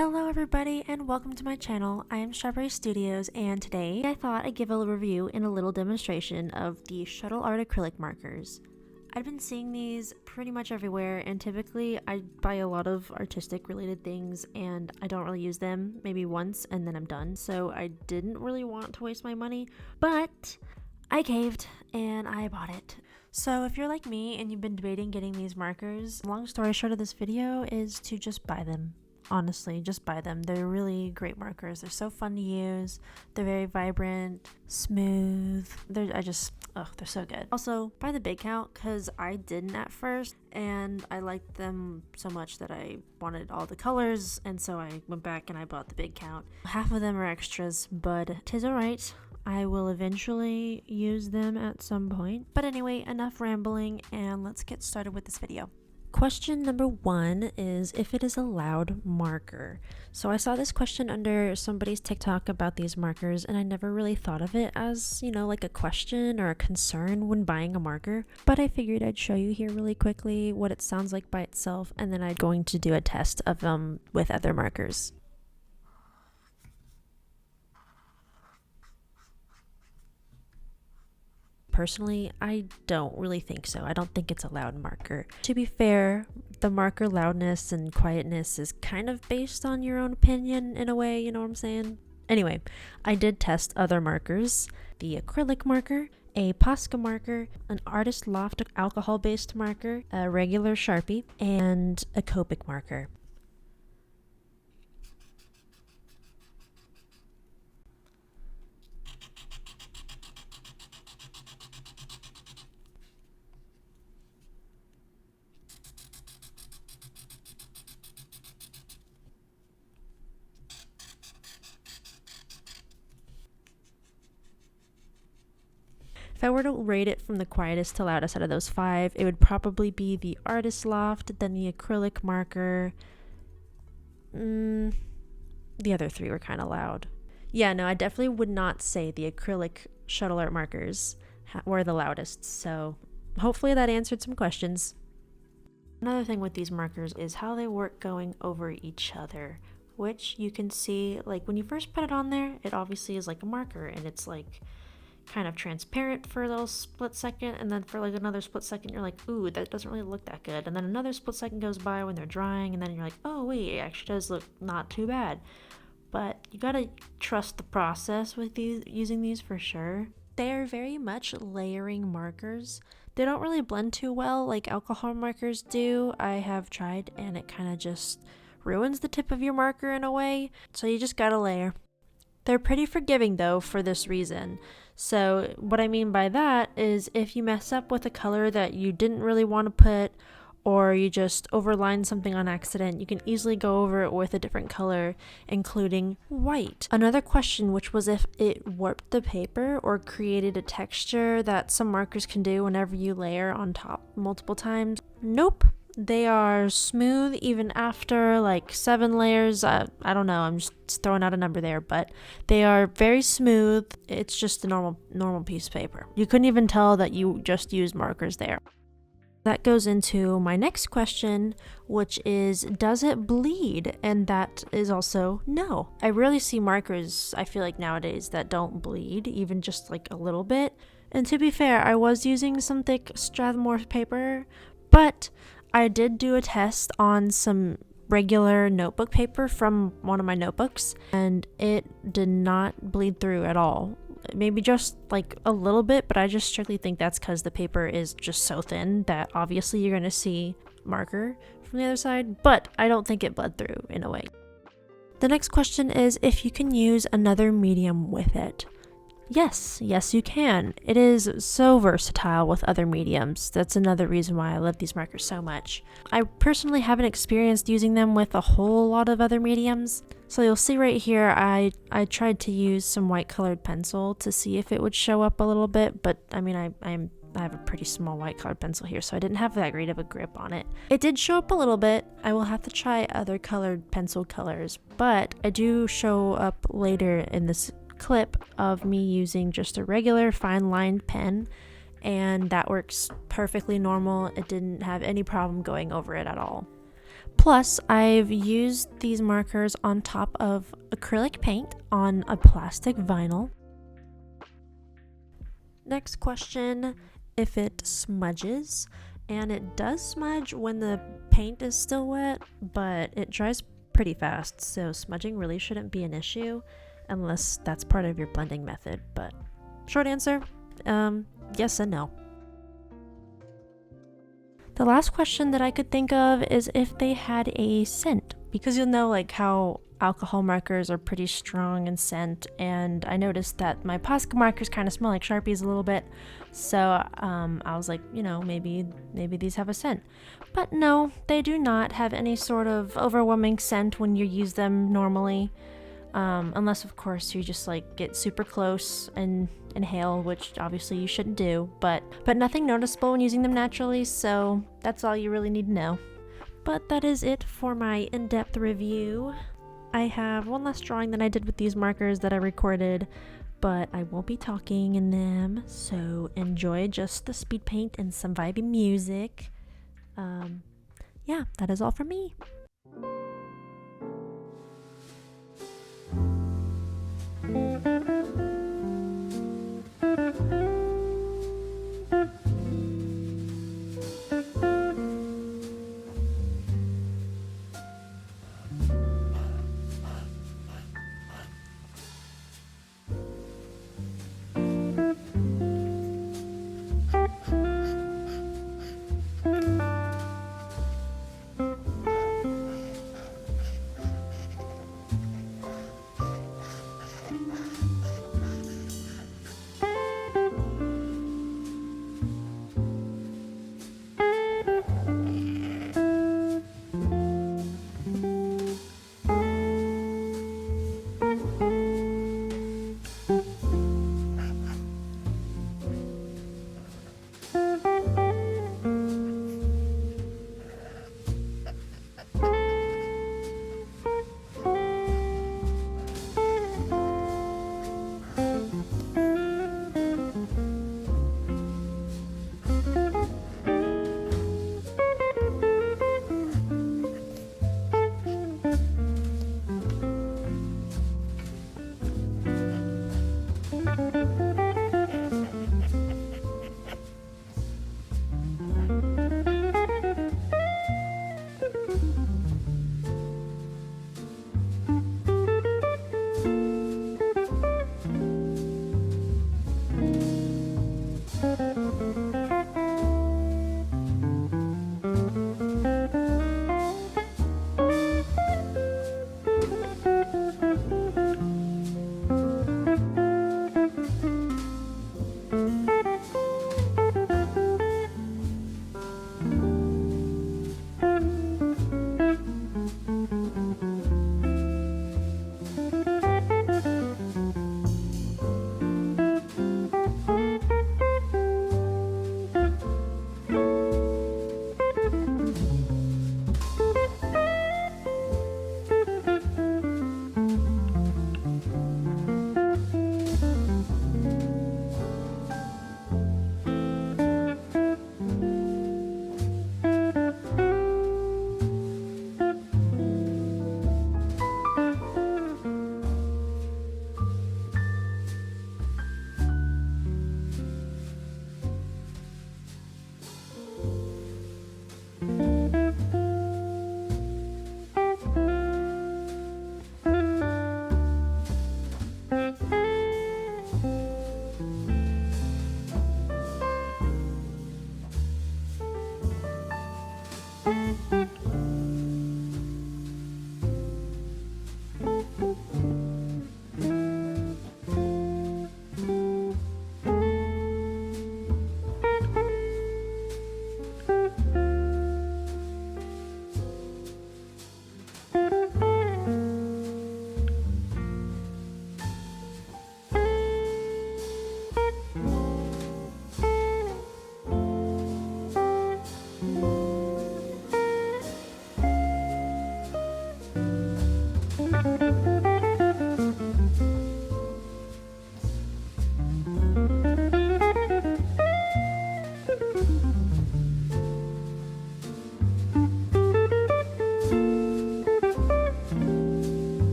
Hello everybody and welcome to my channel. I am Strawberry Studios and today I thought I'd give a review and a little demonstration of the Shuttle art acrylic markers. I've been seeing these pretty much everywhere and typically I buy a lot of artistic related things and I don't really use them, maybe once and then I'm done. So I didn't really want to waste my money, but I caved and I bought it. So if you're like me and you've been debating getting these markers, long story short of this video is to just buy them. Honestly, just buy them. They're really great markers. They're so fun to use. They're very vibrant, smooth. They're so good. Also, buy the big count because I didn't at first and I liked them so much that I wanted all the colors, and so I went back and I bought the big count. Half of them are extras, but 'tis alright. I will eventually use them at some point. But anyway, enough rambling and let's get started with this video. Question number 1 is if it is a loud marker. So I saw this question under somebody's TikTok about these markers and I never really thought of it as, like a question or a concern when buying a marker. But I figured I'd show you here really quickly what it sounds like by itself, and then I'm going to do a test of them with other markers. Personally, I don't really think so. I don't think it's a loud marker. To be fair, the marker loudness and quietness is kind of based on your own opinion in a way, you know what I'm saying? Anyway, I did test other markers: the acrylic marker, a Posca marker, an Artist Loft alcohol-based marker, a regular Sharpie, and a Copic marker. If I were to rate it from the quietest to loudest out of those 5, it would probably be the Artist Loft, then the acrylic marker. The other 3 were kind of loud. Yeah, no, I definitely would not say the acrylic shuttle art markers were the loudest, so hopefully that answered some questions. Another thing with these markers is how they work going over each other, which you can see, like when you first put it on there, it obviously is like a marker and it's like kind of transparent for a little split second, and then for like another split second you're like, ooh, that doesn't really look that good, and then another split second goes by when they're drying and then you're like, oh wait, it actually does look not too bad. But you gotta trust the process with using these for sure. They are very much layering markers. They don't really blend too well like alcohol markers do. I have tried and it kind of just ruins the tip of your marker in a way, so you just gotta layer. They're pretty forgiving though for this reason. So what I mean by that is if you mess up with a color that you didn't really want to put, or you just overline something on accident, you can easily go over it with a different color, including white. Another question, which was if it warped the paper or created a texture that some markers can do whenever you layer on top multiple times. Nope. They are smooth even after like 7 layers. I don't know, I'm just throwing out a number there, but they are very smooth. It's just a normal piece of paper. You couldn't even tell that you just used markers there. That goes into my next question, which is, does it bleed? And that is also no. I rarely see markers, I feel like nowadays, that don't bleed, even just like a little bit. And to be fair, I was using some thick Strathmore paper, but I did do a test on some regular notebook paper from one of my notebooks, and it did not bleed through at all. Maybe just like a little bit, but I just strictly think that's because the paper is just so thin that obviously you're going to see marker from the other side, but I don't think it bled through in a way. The next question is if you can use another medium with it. Yes, you can. It is so versatile with other mediums. That's another reason why I love these markers so much. I personally haven't experienced using them with a whole lot of other mediums. So you'll see right here, I tried to use some white colored pencil to see if it would show up a little bit, but I mean, I have a pretty small white colored pencil here, so I didn't have that great of a grip on it. It did show up a little bit. I will have to try other colored pencil colors, but I do show up later in this clip of me using just a regular fine lined pen, and that works perfectly normal. It didn't have any problem going over it at all. Plus, I've used these markers on top of acrylic paint on a plastic vinyl. Next question, if it smudges. And it does smudge when the paint is still wet, but it dries pretty fast, so smudging really shouldn't be an issue unless that's part of your blending method. But short answer, yes and no. The last question that I could think of is if they had a scent, because you'll know like how alcohol markers are pretty strong in scent, and I noticed that my Posca markers kind of smell like Sharpies a little bit, so I was like, you know, maybe these have a scent. But no, they do not have any sort of overwhelming scent when you use them normally. Unless of course you just like get super close and inhale, which obviously you shouldn't do, but nothing noticeable when using them naturally, so that's all you really need to know. But that is it for my in-depth review. I have one last drawing that I did with these markers that I recorded, but I won't be talking in them, so enjoy just the speed paint and some vibey music. Yeah, that is all from me.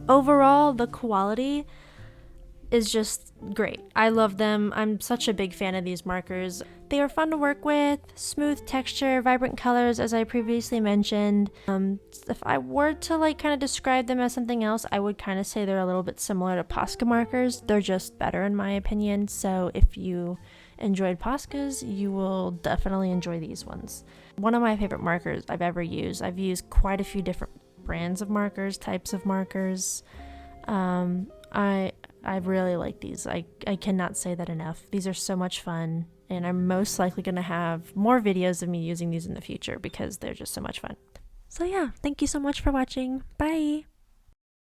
overall, the quality is just great. I love them. I'm such a big fan of these markers. They are fun to work with, smooth texture, vibrant colors, as I previously mentioned. If I were to like kind of describe them as something else, I would kind of say they're a little bit similar to Posca markers. They're just better in my opinion. So if you enjoyed Poscas, you will definitely enjoy these ones. One of my favorite markers I've ever used. I've used quite a few different brands of markers, types of markers. I really like these. I cannot say that enough. These are so much fun, and I'm most likely going to have more videos of me using these in the future because they're just so much fun. So yeah, thank you so much for watching. Bye!